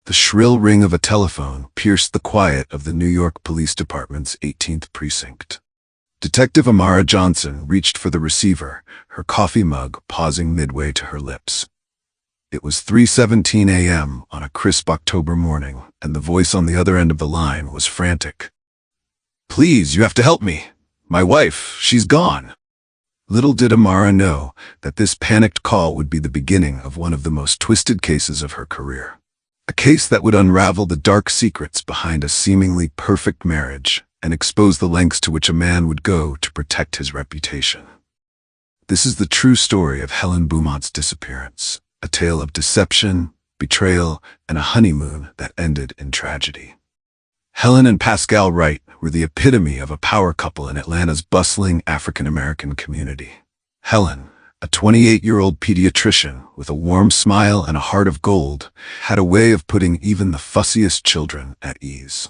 The shrill ring of a telephone pierced the quiet of the New York Police Department's 18th precinct. Detective Amara Johnson reached for the receiver, her coffee mug pausing midway to her lips. It was 3:17 a.m. on a crisp October morning, and the voice on the other end of the line was frantic. "Please, you have to help me. My wife, she's gone." Little did Amara know that this panicked call would be the beginning of one of the most twisted cases of her career. A case that would unravel the dark secrets behind a seemingly perfect marriage and expose the lengths to which a man would go to protect his reputation. This is the true story of Helen Beaumont's disappearance, a tale of deception, betrayal, and a honeymoon that ended in tragedy. Helen and Pascal Wright were the epitome of a power couple in Atlanta's bustling African-American community. Helen, a 28-year-old pediatrician with a warm smile and a heart of gold, had a way of putting even the fussiest children at ease.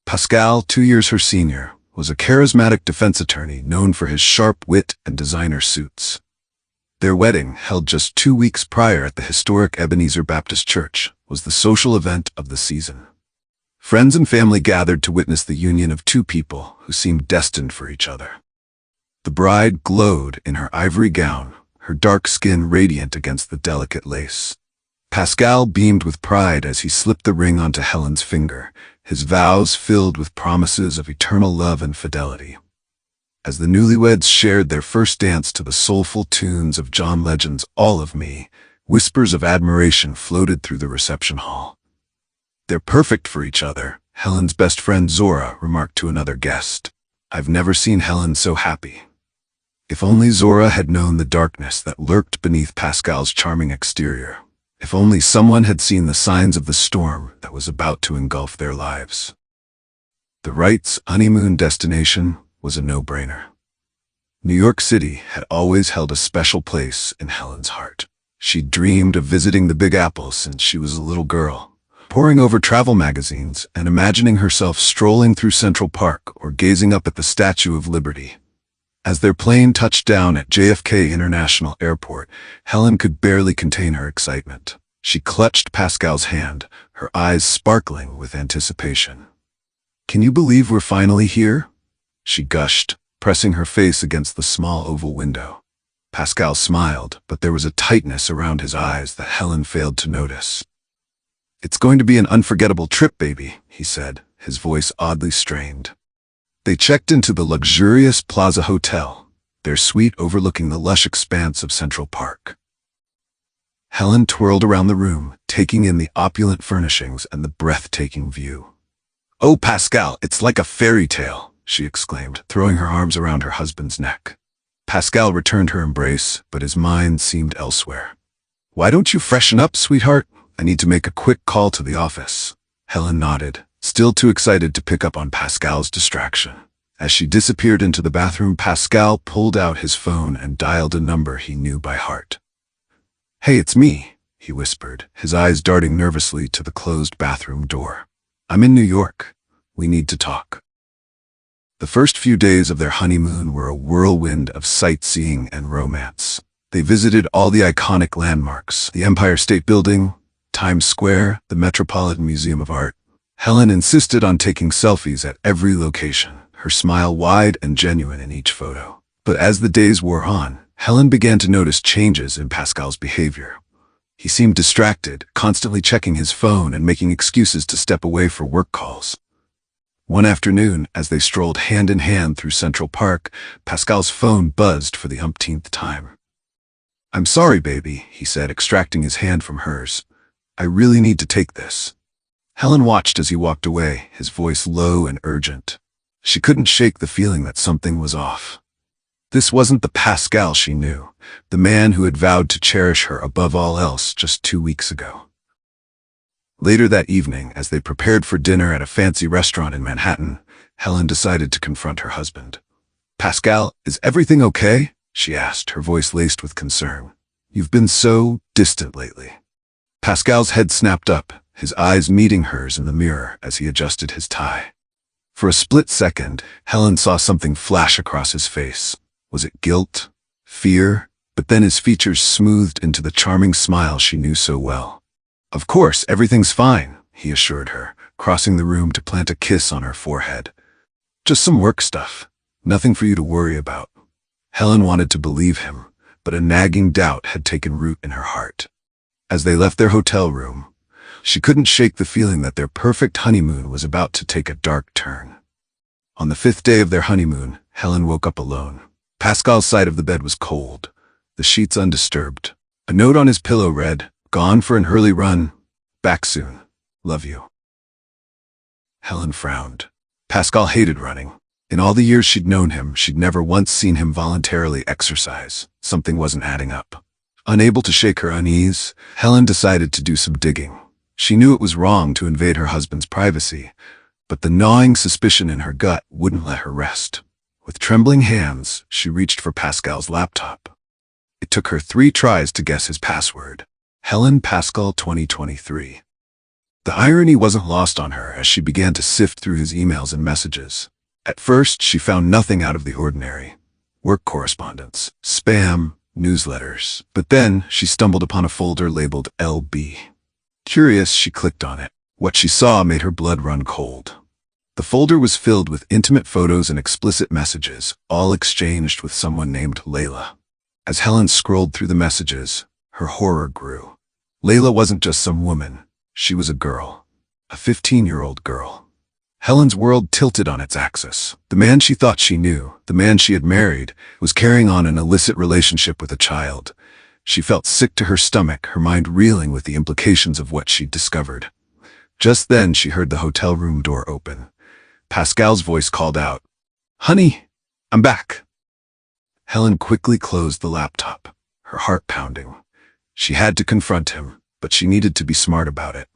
Pascal, 2 years her senior, was a charismatic defense attorney known for his sharp wit and designer suits. Their wedding, held just 2 weeks prior at the historic Ebenezer Baptist Church, was the social event of the season. Friends and family gathered to witness the union of two people who seemed destined for each other. The bride glowed in her ivory gown, her dark skin radiant against the delicate lace. Pascal beamed with pride as he slipped the ring onto Helen's finger, his vows filled with promises of eternal love and fidelity. As the newlyweds shared their first dance to the soulful tunes of John Legend's All of Me, whispers of admiration floated through the reception hall. "They're perfect for each other," Helen's best friend Zora remarked to another guest. "I've never seen Helen so happy." If only Zora had known the darkness that lurked beneath Pascal's charming exterior. If only someone had seen the signs of the storm that was about to engulf their lives. The Wrights' honeymoon destination was a no-brainer. New York City had always held a special place in Helen's heart. She'd dreamed of visiting the Big Apple since she was a little girl, poring over travel magazines and imagining herself strolling through Central Park or gazing up at the Statue of Liberty. As their plane touched down at JFK International Airport, Helen could barely contain her excitement. She clutched Pascal's hand, her eyes sparkling with anticipation. "Can you believe we're finally here?" she gushed, pressing her face against the small oval window. Pascal smiled, but there was a tightness around his eyes that Helen failed to notice. "It's going to be an unforgettable trip, baby," he said, his voice oddly strained. They checked into the luxurious Plaza Hotel, their suite overlooking the lush expanse of Central Park. Helen twirled around the room, taking in the opulent furnishings and the breathtaking view. "Oh, Pascal, it's like a fairy tale," she exclaimed, throwing her arms around her husband's neck. Pascal returned her embrace, but his mind seemed elsewhere. "Why don't you freshen up, sweetheart? I need to make a quick call to the office." Helen nodded, still too excited to pick up on Pascal's distraction. As she disappeared into the bathroom, Pascal pulled out his phone and dialed a number he knew by heart. "Hey, it's me," he whispered, his eyes darting nervously to the closed bathroom door. "I'm in New York. We need to talk." The first few days of their honeymoon were a whirlwind of sightseeing and romance. They visited all the iconic landmarks, the Empire State Building, Times Square, the Metropolitan Museum of Art. Helen insisted on taking selfies at every location, her smile wide and genuine in each photo. But as the days wore on, Helen began to notice changes in Pascal's behavior. He seemed distracted, constantly checking his phone and making excuses to step away for work calls. One afternoon, as they strolled hand in hand through Central Park, Pascal's phone buzzed for the umpteenth time. "I'm sorry, baby," he said, extracting his hand from hers. "I really need to take this." Helen watched as he walked away, his voice low and urgent. She couldn't shake the feeling that something was off. This wasn't the Pascal she knew, the man who had vowed to cherish her above all else just 2 weeks ago. Later that evening, as they prepared for dinner at a fancy restaurant in Manhattan, Helen decided to confront her husband. "Pascal, is everything okay?" she asked, her voice laced with concern. "You've been so distant lately." Pascal's head snapped up, his eyes meeting hers in the mirror as he adjusted his tie. For a split second, Helen saw something flash across his face. Was it guilt? Fear? But then his features smoothed into the charming smile she knew so well. "Of course, everything's fine. he assured her, crossing the room to plant a kiss on her forehead. Just some work stuff. Nothing for you to worry about. Helen wanted to believe him, but a nagging doubt had taken root in her heart. As they left their hotel room, she couldn't shake the feeling that their perfect honeymoon was about to take a dark turn. On the 5th day of their honeymoon, Helen woke up alone. Pascal's side of the bed was cold, the sheets undisturbed. A note on his pillow read, "Gone for an early run. Back soon. Love you." Helen frowned. Pascal hated running. In all the years she'd known him, she'd never once seen him voluntarily exercise. Something wasn't adding up. Unable to shake her unease, Helen decided to do some digging. She knew it was wrong to invade her husband's privacy, but the gnawing suspicion in her gut wouldn't let her rest. With trembling hands, she reached for Pascal's laptop. It took her 3 tries to guess his password. Helen Pascal 2023. The irony wasn't lost on her as she began to sift through his emails and messages. At first, she found nothing out of the ordinary. Work correspondence, spam, newsletters. But then, she stumbled upon a folder labeled LB. Curious, she clicked on it. What she saw made her blood run cold. The folder was filled with intimate photos and explicit messages, all exchanged with someone named Layla. As Helen scrolled through the messages, her horror grew. Layla wasn't just some woman. She was a girl. A 15-year-old girl. Helen's world tilted on its axis. The man she thought she knew, the man she had married, was carrying on an illicit relationship with a child. She felt sick to her stomach, her mind reeling with the implications of what she'd discovered. Just then, she heard the hotel room door open. Pascal's voice called out, "Honey, I'm back." Helen quickly closed the laptop, her heart pounding. She had to confront him, but she needed to be smart about it.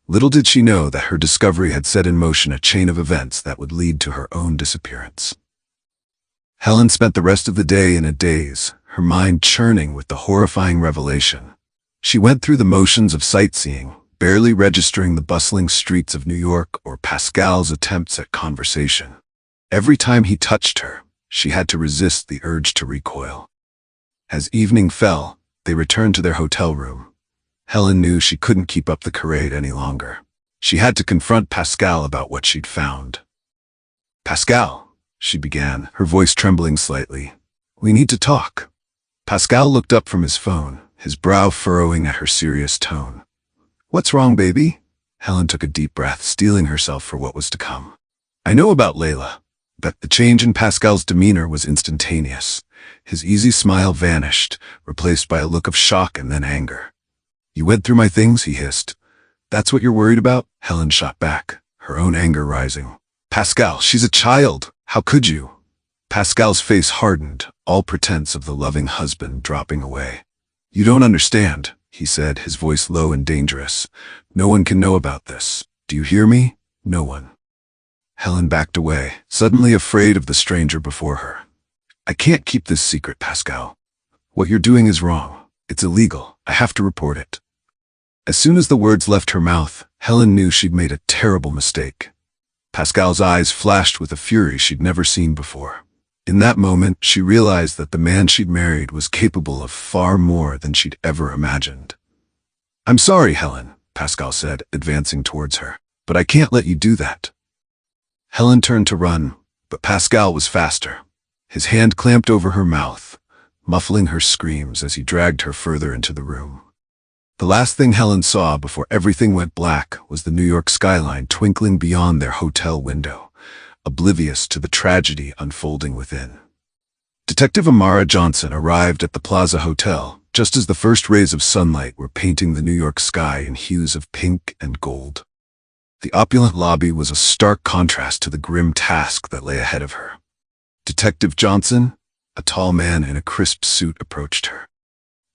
Little did she know that her discovery had set in motion a chain of events that would lead to her own disappearance. Helen spent the rest of the day in a daze, her mind churning with the horrifying revelation. She went through the motions of sightseeing, barely registering the bustling streets of New York or Pascal's attempts at conversation. Every time he touched her, she had to resist the urge to recoil. As evening fell, they returned to their hotel room. Helen knew she couldn't keep up the charade any longer. She had to confront Pascal about what she'd found. "Pascal," she began, her voice trembling slightly. "We need to talk." Pascal looked up from his phone, his brow furrowing at her serious tone. "What's wrong, baby?" Helen took a deep breath, steeling herself for what was to come. "I know about Layla." But the change in Pascal's demeanor was instantaneous. His easy smile vanished, replaced by a look of shock and then anger. "You went through my things," he hissed. "That's what you're worried about?" Helen shot back, her own anger rising. "Pascal, she's a child. How could you?" Pascal's face hardened, all pretense of the loving husband dropping away. "You don't understand," he said, his voice low and dangerous. "No one can know about this. Do you hear me? No one." Helen backed away, suddenly afraid of the stranger before her. "I can't keep this secret, Pascal. What you're doing is wrong. It's illegal. I have to report it." As soon as the words left her mouth, Helen knew she'd made a terrible mistake. Pascal's eyes flashed with a fury she'd never seen before. In that moment, she realized that the man she'd married was capable of far more than she'd ever imagined. "I'm sorry, Helen," Pascal said, advancing towards her, "but I can't let you do that." Helen turned to run, but Pascal was faster. His hand clamped over her mouth, muffling her screams as he dragged her further into the room. The last thing Helen saw before everything went black was the New York skyline twinkling beyond their hotel window, oblivious to the tragedy unfolding within. Detective Amara Johnson arrived at the Plaza Hotel just as the first rays of sunlight were painting the New York sky in hues of pink and gold. The opulent lobby was a stark contrast to the grim task that lay ahead of her. Detective Johnson, a tall man in a crisp suit, approached her.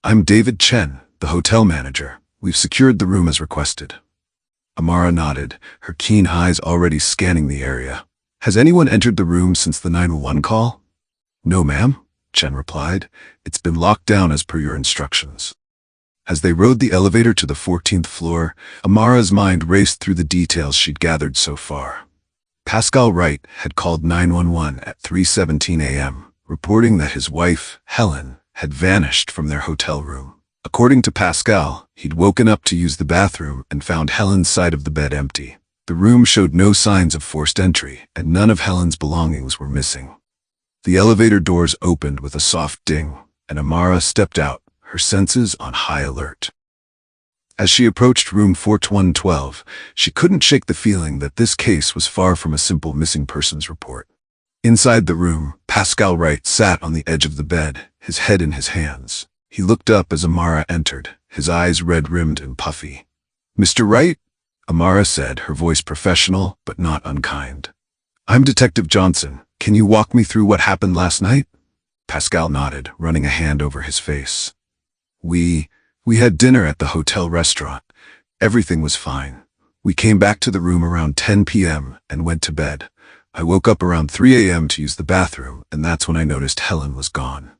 "I'm David Chen, the hotel manager. We've secured the room as requested." Amara nodded, her keen eyes already scanning the area. "Has anyone entered the room since the 911 call?" "No, ma'am," Chen replied. "It's been locked down as per your instructions." As they rode the elevator to the 14th floor, Amara's mind raced through the details she'd gathered so far. Pascal Wright had called 911 at 3:17 a.m., reporting that his wife, Helen, had vanished from their hotel room. According to Pascal, he'd woken up to use the bathroom and found Helen's side of the bed empty. The room showed no signs of forced entry, and none of Helen's belongings were missing. The elevator doors opened with a soft ding, and Amara stepped out, her senses on high alert. As she approached room 4112, she couldn't shake the feeling that this case was far from a simple missing persons report. Inside the room, Pascal Wright sat on the edge of the bed, his head in his hands. He looked up as Amara entered, his eyes red-rimmed and puffy. "Mr. Wright?" Amara said, her voice professional but not unkind. "I'm Detective Johnson. Can you walk me through what happened last night?" Pascal nodded, running a hand over his face. We had dinner at the hotel restaurant. Everything was fine. We came back to the room around 10 p.m. and went to bed. I woke up around 3 a.m. to use the bathroom, and that's when I noticed Helen was gone.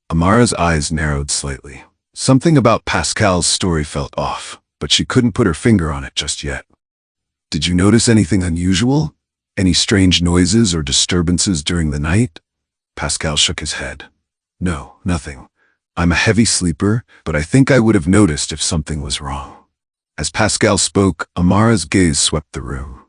Amara's eyes narrowed slightly. Something about Pascal's story felt off, but she couldn't put her finger on it just yet. "Did you notice anything unusual? Any strange noises or disturbances during the night?" Pascal shook his head. "No, nothing. I'm a heavy sleeper, but I think I would have noticed if something was wrong." As Pascal spoke, Amara's gaze swept the room.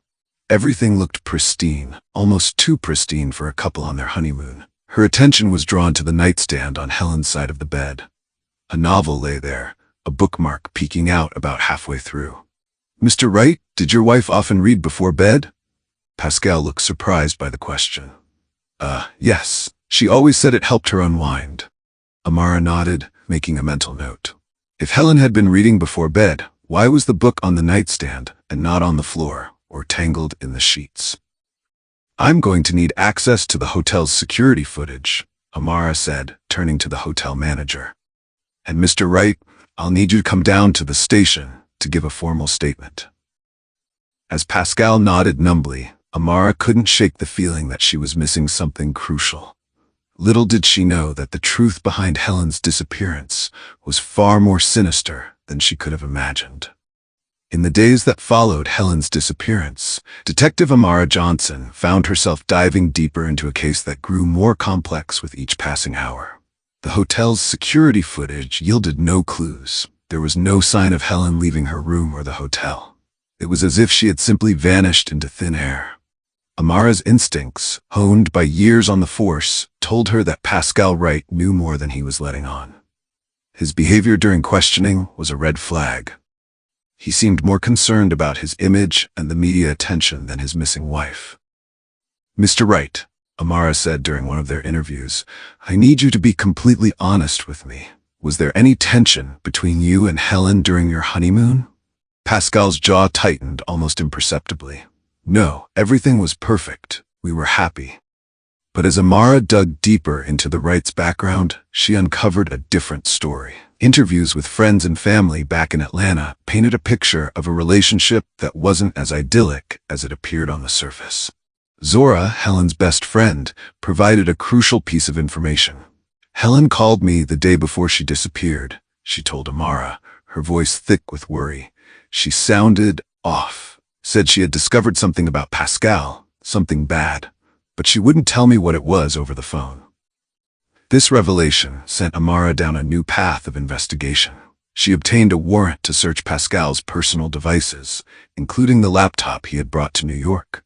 Everything looked pristine, almost too pristine for a couple on their honeymoon. Her attention was drawn to the nightstand on Helen's side of the bed. A novel lay there, a bookmark peeking out about halfway through. "Mr. Wright, did your wife often read before bed?" Pascal looked surprised by the question. Yes. She always said it helped her unwind." Amara nodded, making a mental note. If Helen had been reading before bed, why was the book on the nightstand and not on the floor or tangled in the sheets? "I'm going to need access to the hotel's security footage," Amara said, turning to the hotel manager. "And Mr. Wright, I'll need you to come down to the station to give a formal statement." As Pascal nodded numbly, Amara couldn't shake the feeling that she was missing something crucial. Little did she know that the truth behind Helen's disappearance was far more sinister than she could have imagined. In the days that followed Helen's disappearance, Detective Amara Johnson found herself diving deeper into a case that grew more complex with each passing hour. The hotel's security footage yielded no clues. There was no sign of Helen leaving her room or the hotel. It was as if she had simply vanished into thin air. Amara's instincts, honed by years on the force, told her that Pascal Wright knew more than he was letting on. His behavior during questioning was a red flag. He seemed more concerned about his image and the media attention than his missing wife. "Mr. Wright," Amara said during one of their interviews, "I need you to be completely honest with me. Was there any tension between you and Helen during your honeymoon?" Pascal's jaw tightened almost imperceptibly. "No, everything was perfect. We were happy." But as Amara dug deeper into the Wrights' background, she uncovered a different story. Interviews with friends and family back in Atlanta painted a picture of a relationship that wasn't as idyllic as it appeared on the surface. Zora, Helen's best friend, provided a crucial piece of information. "Helen called me the day before she disappeared," she told Amara, her voice thick with worry. "She sounded off. Said she had discovered something about Pascal, something bad, but she wouldn't tell me what it was over the phone." This revelation sent Amara down a new path of investigation. She obtained a warrant to search Pascal's personal devices, including the laptop he had brought to New York.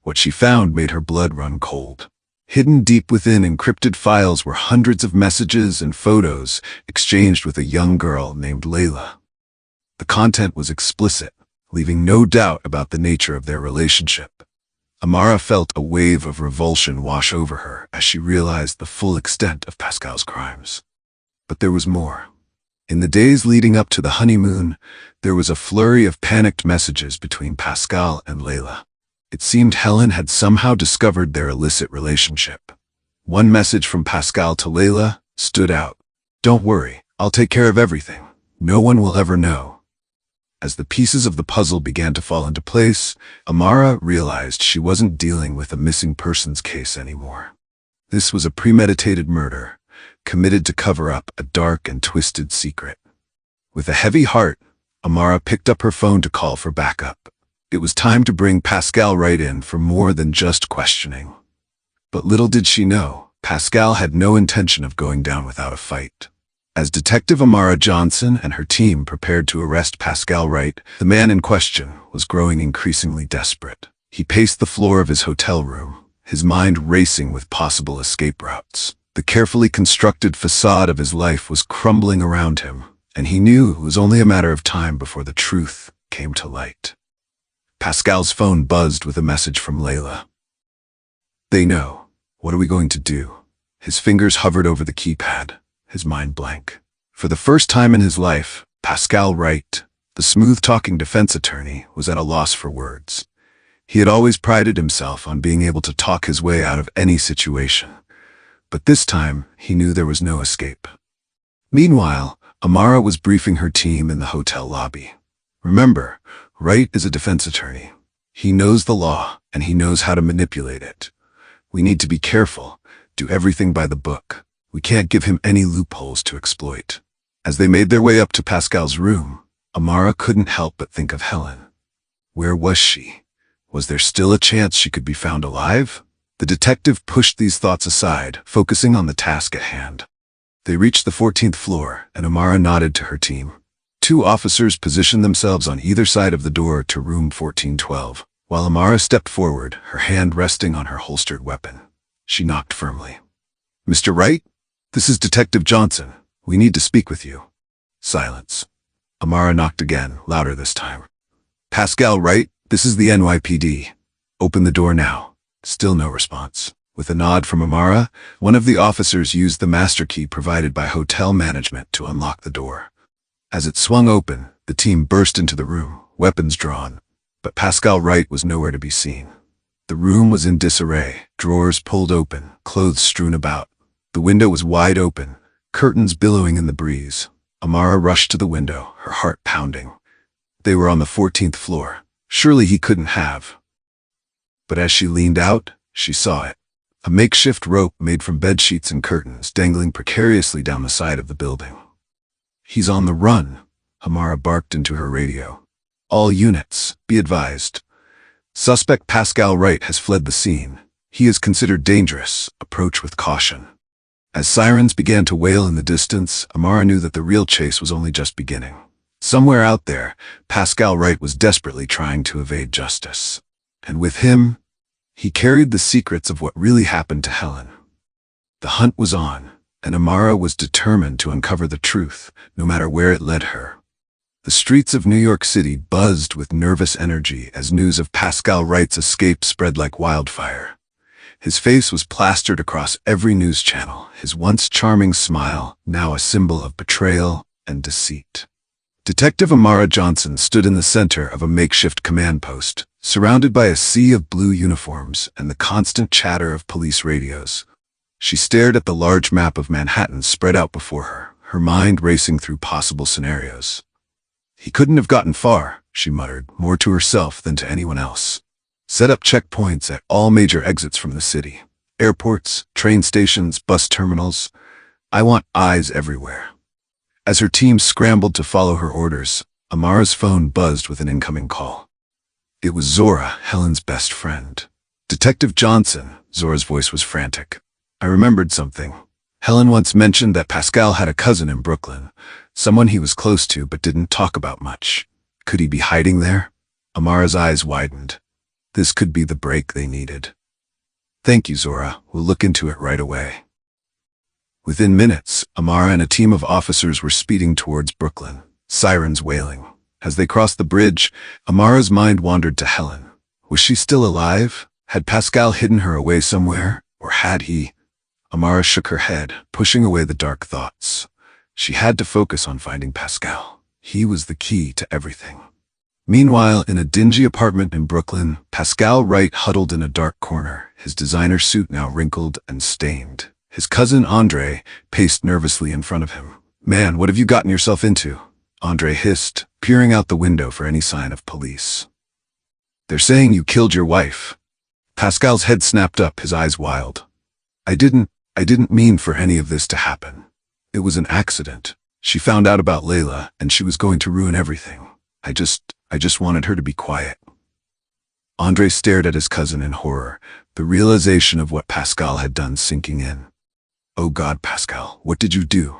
What she found made her blood run cold. Hidden deep within encrypted files were hundreds of messages and photos exchanged with a young girl named Layla. The content was explicit, leaving no doubt about the nature of their relationship. Amara felt a wave of revulsion wash over her as she realized the full extent of Pascal's crimes. But there was more. In the days leading up to the honeymoon, there was a flurry of panicked messages between Pascal and Layla. It seemed Helen had somehow discovered their illicit relationship. One message from Pascal to Layla stood out. "Don't worry, I'll take care of everything. No one will ever know." As the pieces of the puzzle began to fall into place, Amara realized she wasn't dealing with a missing persons case anymore. This was a premeditated murder, committed to cover up a dark and twisted secret. With a heavy heart, Amara picked up her phone to call for backup. It was time to bring Pascal Wright in for more than just questioning. But little did she know, Pascal had no intention of going down without a fight. As Detective Amara Johnson and her team prepared to arrest Pascal Wright, the man in question was growing increasingly desperate. He paced the floor of his hotel room, his mind racing with possible escape routes. The carefully constructed facade of his life was crumbling around him, and he knew it was only a matter of time before the truth came to light. Pascal's phone buzzed with a message from Layla. "They know. What are we going to do?" His fingers hovered over the keypad, his mind blank. For the first time in his life, Pascal Wright, the smooth-talking defense attorney, was at a loss for words. He had always prided himself on being able to talk his way out of any situation, but this time he knew there was no escape. Meanwhile, Amara was briefing her team in the hotel lobby. Remember, Wright is a defense attorney. He knows the law, and he knows how to manipulate it. We need to be careful, do everything by the book. We can't give him any loopholes to exploit. As they made their way up to Pascal's room, Amara couldn't help but think of Helen. Where was she? Was there still a chance she could be found alive? The detective pushed these thoughts aside, focusing on the task at hand. They reached the 14th floor, and Amara nodded to her team. Two officers positioned themselves on either side of the door to room 1412, while Amara stepped forward, her hand resting on her holstered weapon. She knocked firmly. "Mr. Wright? This is Detective Johnson. We need to speak with you." Silence. Amara knocked again, louder this time. "Pascal Wright, this is the NYPD. Open the door now." Still no response. With a nod from Amara, one of the officers used the master key provided by hotel management to unlock the door. As it swung open, the team burst into the room, weapons drawn, but Pascal Wright was nowhere to be seen. The room was in disarray, drawers pulled open, clothes strewn about. The window was wide open, curtains billowing in the breeze. Amara rushed to the window, her heart pounding. They were on the 14th floor. Surely he couldn't have. But as she leaned out, she saw it. A makeshift rope made from bedsheets and curtains dangling precariously down the side of the building. "He's on the run," Amara barked into her radio. "All units, be advised. Suspect Pascal Wright has fled the scene. He is considered dangerous. Approach with caution." As sirens began to wail in the distance, Amara knew that the real chase was only just beginning. Somewhere out there, Pascal Wright was desperately trying to evade justice. And with him, he carried the secrets of what really happened to Helen. The hunt was on, and Amara was determined to uncover the truth, no matter where it led her. The streets of New York City buzzed with nervous energy as news of Pascal Wright's escape spread like wildfire. His face was plastered across every news channel, his once charming smile now a symbol of betrayal and deceit. Detective Amara Johnson stood in the center of a makeshift command post, surrounded by a sea of blue uniforms and the constant chatter of police radios. She stared at the large map of Manhattan spread out before her, her mind racing through possible scenarios. "He couldn't have gotten far," she muttered, more to herself than to anyone else. "Set up checkpoints at all major exits from the city. Airports, train stations, bus terminals. I want eyes everywhere." As her team scrambled to follow her orders, Amara's phone buzzed with an incoming call. It was Zora, Helen's best friend. "Detective Johnson," Zora's voice was frantic. "I remembered something. Helen once mentioned that Pascal had a cousin in Brooklyn, someone he was close to but didn't talk about much. Could he be hiding there?" Amara's eyes widened. This could be the break they needed. "Thank you, Zora. We'll look into it right away." Within minutes, Amara and a team of officers were speeding towards Brooklyn, sirens wailing. As they crossed the bridge, Amara's mind wandered to Helen. Was she still alive? Had Pascal hidden her away somewhere? Or had he? Amara shook her head, pushing away the dark thoughts. She had to focus on finding Pascal. He was the key to everything. Meanwhile, in a dingy apartment in Brooklyn, Pascal Wright huddled in a dark corner, his designer suit now wrinkled and stained. His cousin Andre paced nervously in front of him. "Man, what have you gotten yourself into?" Andre hissed, peering out the window for any sign of police. "They're saying you killed your wife." Pascal's head snapped up, his eyes wild. I didn't mean for any of this to happen. It was an accident. She found out about Layla, and she was going to ruin everything. I just wanted her to be quiet." Andre stared at his cousin in horror, the realization of what Pascal had done sinking in. "Oh God, Pascal, what did you do?"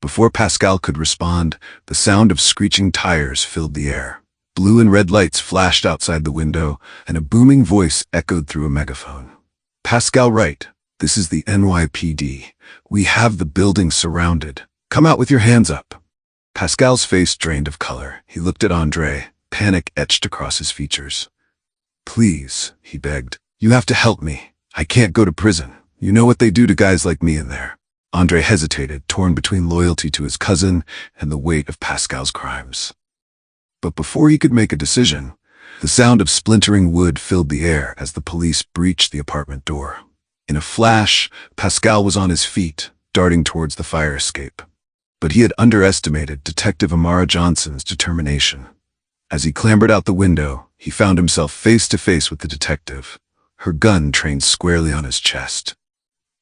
Before Pascal could respond, the sound of screeching tires filled the air. Blue and red lights flashed outside the window, and a booming voice echoed through a megaphone. Pascal Wright, this is the NYPD. We have the building surrounded. Come out with your hands up. Pascal's face drained of color. He looked at Andre, panic etched across his features. Please, he begged. You have to help me. I can't go to prison. You know what they do to guys like me in there. Andre hesitated, torn between loyalty to his cousin and the weight of Pascal's crimes. But before he could make a decision, the sound of splintering wood filled the air as the police breached the apartment door. In a flash, Pascal was on his feet, darting towards the fire escape. But he had underestimated Detective Amara Johnson's determination. As he clambered out the window, he found himself face to face with the detective, her gun trained squarely on his chest.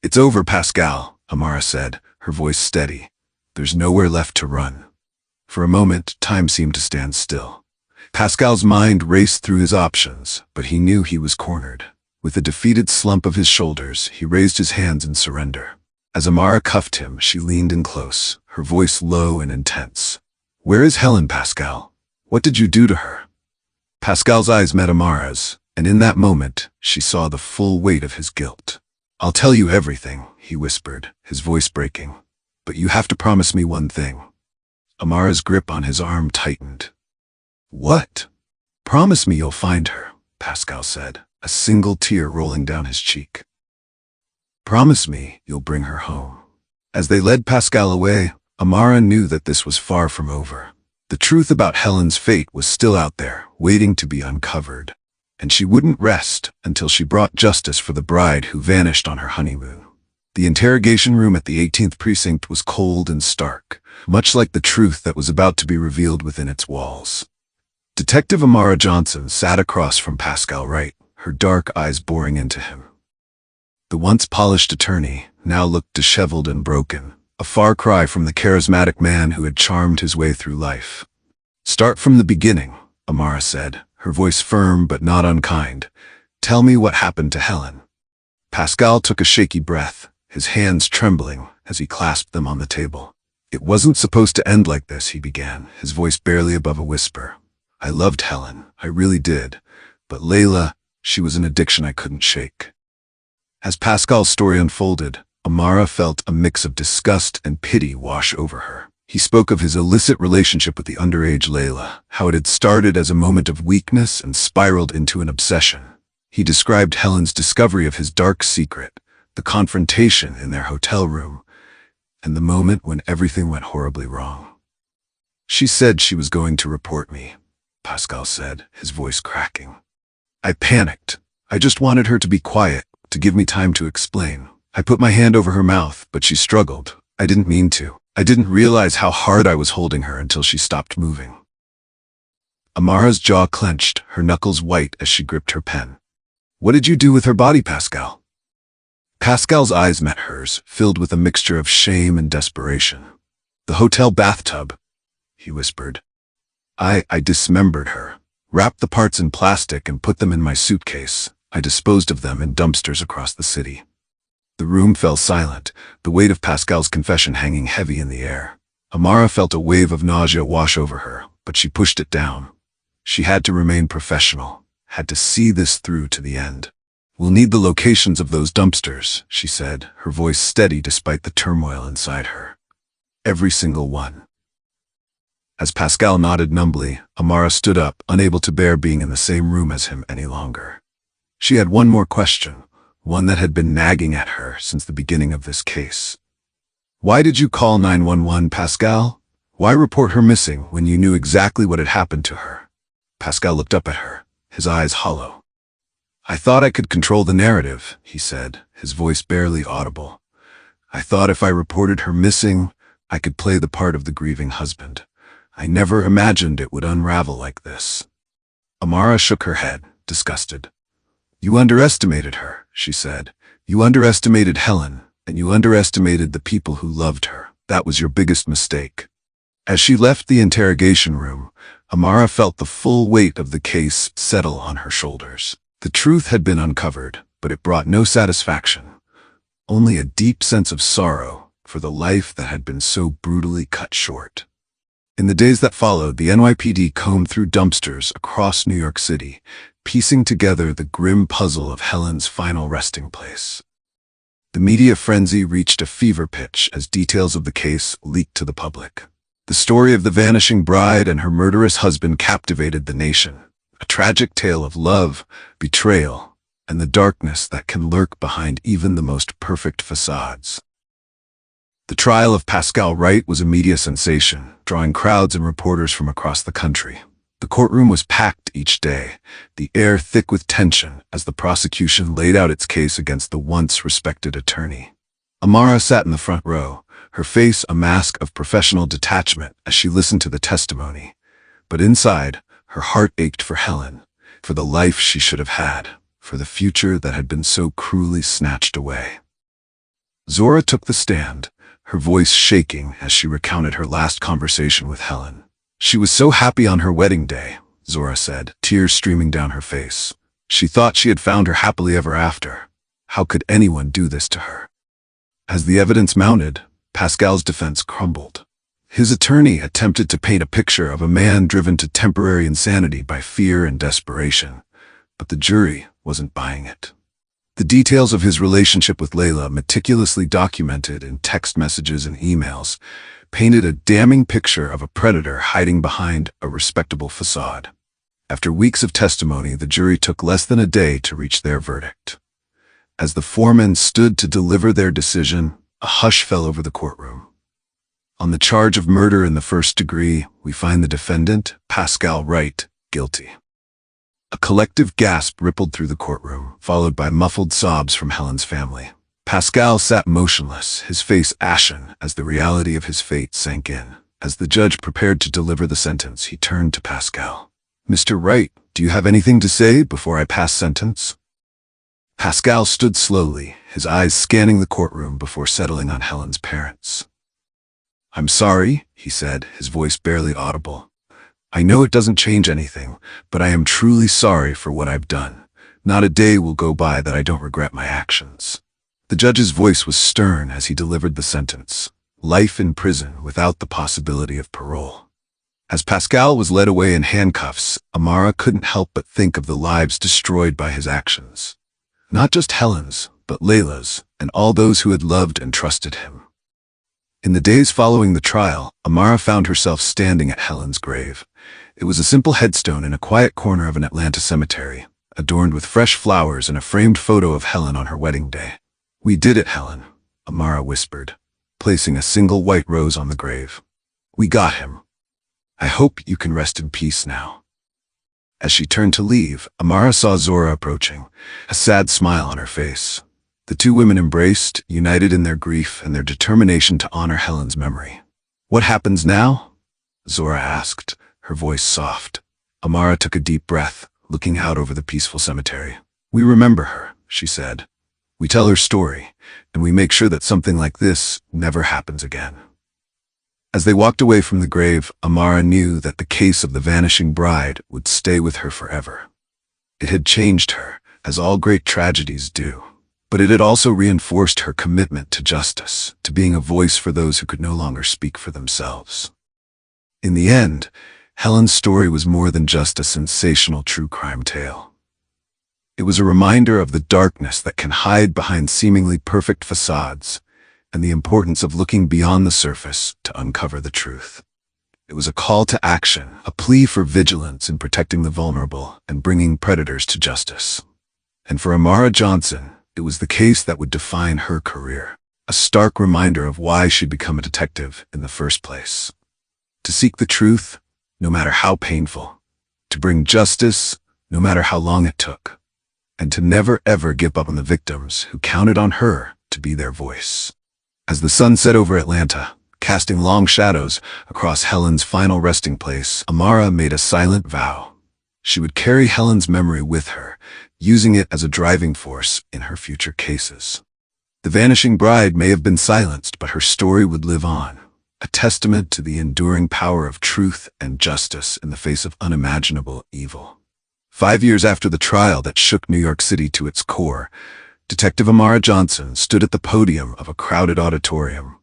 It's over, Pascal, Amara said, her voice steady. There's nowhere left to run. For a moment, time seemed to stand still. Pascal's mind raced through his options, but he knew he was cornered. With a defeated slump of his shoulders, he raised his hands in surrender. As Amara cuffed him, she leaned in close, her voice low and intense. Where is Helen, Pascal? What did you do to her? Pascal's eyes met Amara's, and in that moment, she saw the full weight of his guilt. I'll tell you everything, he whispered, his voice breaking. But you have to promise me one thing. Amara's grip on his arm tightened. What? Promise me you'll find her, Pascal said, a single tear rolling down his cheek. Promise me you'll bring her home. As they led Pascal away, Amara knew that this was far from over. The truth about Helen's fate was still out there, waiting to be uncovered. And she wouldn't rest until she brought justice for the bride who vanished on her honeymoon. The interrogation room at the 18th precinct was cold and stark, much like the truth that was about to be revealed within its walls. Detective Amara Johnson sat across from Pascal Wright, her dark eyes boring into him. The once polished attorney now looked disheveled and broken, a far cry from the charismatic man who had charmed his way through life. Start from the beginning, Amara said, her voice firm but not unkind. Tell me what happened to Helen. Pascal took a shaky breath, his hands trembling as he clasped them on the table. It wasn't supposed to end like this, he began, his voice barely above a whisper. I loved Helen, I really did. But Layla, she was an addiction I couldn't shake. As Pascal's story unfolded, Amara felt a mix of disgust and pity wash over her. He spoke of his illicit relationship with the underage Layla, how it had started as a moment of weakness and spiraled into an obsession. He described Helen's discovery of his dark secret, the confrontation in their hotel room, and the moment when everything went horribly wrong. She said she was going to report me, Pascal said, his voice cracking. I panicked. I just wanted her to be quiet, to give me time to explain. I put my hand over her mouth, but she struggled. I didn't mean to. I didn't realize how hard I was holding her until she stopped moving. Amara's jaw clenched, her knuckles white as she gripped her pen. What did you do with her body, Pascal? Pascal's eyes met hers, filled with a mixture of shame and desperation. The hotel bathtub, he whispered. I dismembered her, wrapped the parts in plastic and put them in my suitcase. I disposed of them in dumpsters across the city. The room fell silent, the weight of Pascal's confession hanging heavy in the air. Amara felt a wave of nausea wash over her, but she pushed it down. She had to remain professional, had to see this through to the end. We'll need the locations of those dumpsters, she said, her voice steady despite the turmoil inside her. Every single one. As Pascal nodded numbly, Amara stood up, unable to bear being in the same room as him any longer. She had one more question, one that had been nagging at her since the beginning of this case. Why did you call 911, Pascal? Why report her missing when you knew exactly what had happened to her? Pascal looked up at her, his eyes hollow. I thought I could control the narrative, he said, his voice barely audible. I thought if I reported her missing, I could play the part of the grieving husband. I never imagined it would unravel like this. Amara shook her head, disgusted. You underestimated her, she said. You underestimated Helen, and you underestimated the people who loved her. That was your biggest mistake. As she left the interrogation room, Amara felt the full weight of the case settle on her shoulders. The truth had been uncovered, but it brought no satisfaction. Only a deep sense of sorrow, for the life that had been so brutally cut short. In the days that followed, the NYPD combed through dumpsters across New York City, piecing together the grim puzzle of Helen's final resting place. The media frenzy reached a fever pitch as details of the case leaked to the public. The story of the vanishing bride and her murderous husband captivated the nation, a tragic tale of love, betrayal, and the darkness that can lurk behind even the most perfect facades. The trial of Pascal Wright was a media sensation, drawing crowds and reporters from across the country. The courtroom was packed each day, the air thick with tension as the prosecution laid out its case against the once respected attorney. Amara sat in the front row, her face a mask of professional detachment as she listened to the testimony. But inside, her heart ached for Helen, for the life she should have had, for the future that had been so cruelly snatched away. Zora took the stand, her voice shaking as she recounted her last conversation with Helen. She was so happy on her wedding day, Zora said, tears streaming down her face. She thought she had found her happily ever after. How could anyone do this to her? As the evidence mounted, Pascal's defense crumbled. His attorney attempted to paint a picture of a man driven to temporary insanity by fear and desperation, but the jury wasn't buying it. The details of his relationship with Layla, meticulously documented in text messages and emails, painted a damning picture of a predator hiding behind a respectable facade. After weeks of testimony, the jury took less than a day to reach their verdict. As the foremen stood to deliver their decision, a hush fell over the courtroom. On the charge of murder in the first degree, we find the defendant, Pascal Wright, guilty. A collective gasp rippled through the courtroom, followed by muffled sobs from Helen's family. Pascal sat motionless, his face ashen as the reality of his fate sank in. As the judge prepared to deliver the sentence, he turned to Pascal. "Mr. Wright, do you have anything to say before I pass sentence?" Pascal stood slowly, his eyes scanning the courtroom before settling on Helen's parents. "I'm sorry," he said, his voice barely audible. "I know it doesn't change anything, but I am truly sorry for what I've done. Not a day will go by that I don't regret my actions." The judge's voice was stern as he delivered the sentence: life in prison without the possibility of parole. As Pascal was led away in handcuffs, Amara couldn't help but think of the lives destroyed by his actions. Not just Helen's, but Layla's, and all those who had loved and trusted him. In the days following the trial, Amara found herself standing at Helen's grave. It was a simple headstone in a quiet corner of an Atlanta cemetery, adorned with fresh flowers and a framed photo of Helen on her wedding day. "We did it, Helen," Amara whispered, placing a single white rose on the grave. "We got him. I hope you can rest in peace now." As she turned to leave, Amara saw Zora approaching, a sad smile on her face. The two women embraced, united in their grief and their determination to honor Helen's memory. "What happens now?" Zora asked, her voice soft. Amara took a deep breath, looking out over the peaceful cemetery. "We remember her," she said. "We tell her story, and we make sure that something like this never happens again." As they walked away from the grave, Amara knew that the case of the vanishing bride would stay with her forever. It had changed her, as all great tragedies do, but it had also reinforced her commitment to justice, to being a voice for those who could no longer speak for themselves. In the end, Helen's story was more than just a sensational true crime tale. It was a reminder of the darkness that can hide behind seemingly perfect facades, and the importance of looking beyond the surface to uncover the truth. It was a call to action, a plea for vigilance in protecting the vulnerable and bringing predators to justice. And for Amara Johnson, it was the case that would define her career, a stark reminder of why she'd become a detective in the first place. To seek the truth, no matter how painful, to bring justice, no matter how long it took, and to never ever give up on the victims who counted on her to be their voice. As the sun set over Atlanta, casting long shadows across Helen's final resting place, Amara made a silent vow. She would carry Helen's memory with her, using it as a driving force in her future cases. The vanishing bride may have been silenced, but her story would live on, a testament to the enduring power of truth and justice in the face of unimaginable evil. 5 years after the trial that shook New York City to its core, Detective Amara Johnson stood at the podium of a crowded auditorium,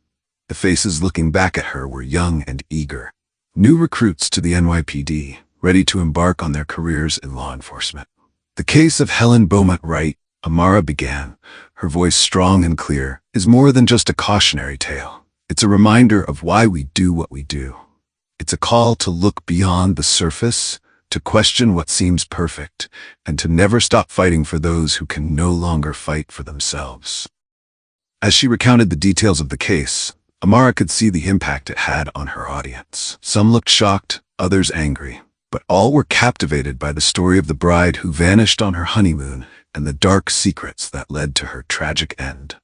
The faces looking back at her were young and eager. New recruits to the NYPD, ready to embark on their careers in law enforcement. The case of Helen Beaumont Wright, Amara began, her voice strong and clear, is more than just a cautionary tale. It's a reminder of why we do what we do. It's a call to look beyond the surface, to question what seems perfect, and to never stop fighting for those who can no longer fight for themselves. As she recounted the details of the case, Amara could see the impact it had on her audience. Some looked shocked, others angry, but all were captivated by the story of the bride who vanished on her honeymoon and the dark secrets that led to her tragic end.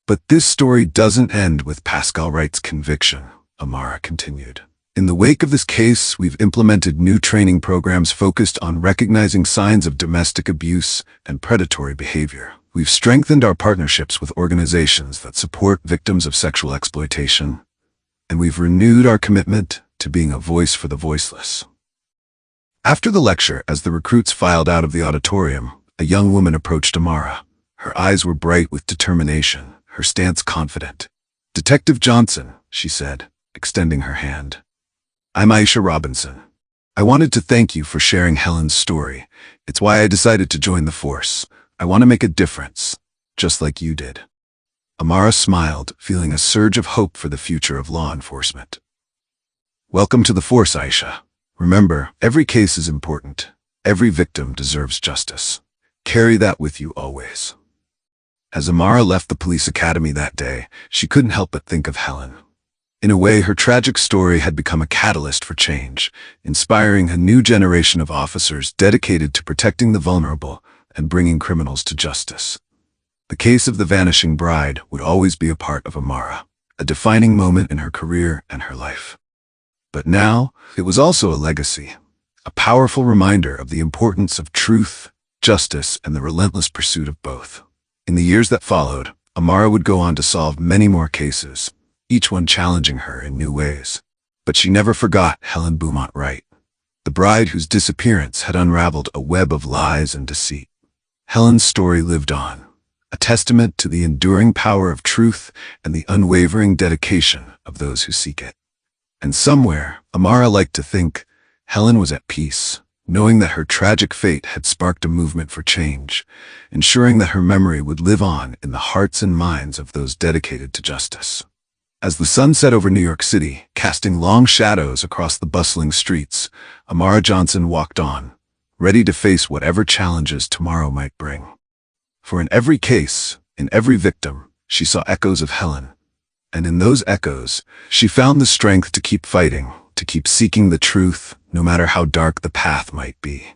But this story doesn't end with Pascal Wright's conviction, Amara continued. In the wake of this case, we've implemented new training programs focused on recognizing signs of domestic abuse and predatory behavior. We've strengthened our partnerships with organizations that support victims of sexual exploitation, and we've renewed our commitment to being a voice for the voiceless. After the lecture, as the recruits filed out of the auditorium, a young woman approached Amara. Her eyes were bright with determination, her stance confident. "Detective Johnson," she said, extending her hand. "I'm Aisha Robinson. I wanted to thank you for sharing Helen's story. It's why I decided to join the force. I want to make a difference, just like you did." Amara smiled, feeling a surge of hope for the future of law enforcement. "Welcome to the force, Aisha. Remember, every case is important. Every victim deserves justice. Carry that with you always." As Amara left the police academy that day, she couldn't help but think of Helen. In a way, her tragic story had become a catalyst for change, inspiring a new generation of officers dedicated to protecting the vulnerable and bringing criminals to justice. The case of the vanishing bride would always be a part of Amara, a defining moment in her career and her life. But now, it was also a legacy, a powerful reminder of the importance of truth, justice, and the relentless pursuit of both. In the years that followed, Amara would go on to solve many more cases, each one challenging her in new ways. But she never forgot Helen Beaumont Wright, the bride whose disappearance had unraveled a web of lies and deceit. Helen's story lived on, a testament to the enduring power of truth and the unwavering dedication of those who seek it. And somewhere, Amara liked to think, Helen was at peace, knowing that her tragic fate had sparked a movement for change, ensuring that her memory would live on in the hearts and minds of those dedicated to justice. As the sun set over New York City, casting long shadows across the bustling streets, Amara Johnson walked on, ready to face whatever challenges tomorrow might bring. For in every case, in every victim, she saw echoes of Helen. And in those echoes, she found the strength to keep fighting, to keep seeking the truth, no matter how dark the path might be.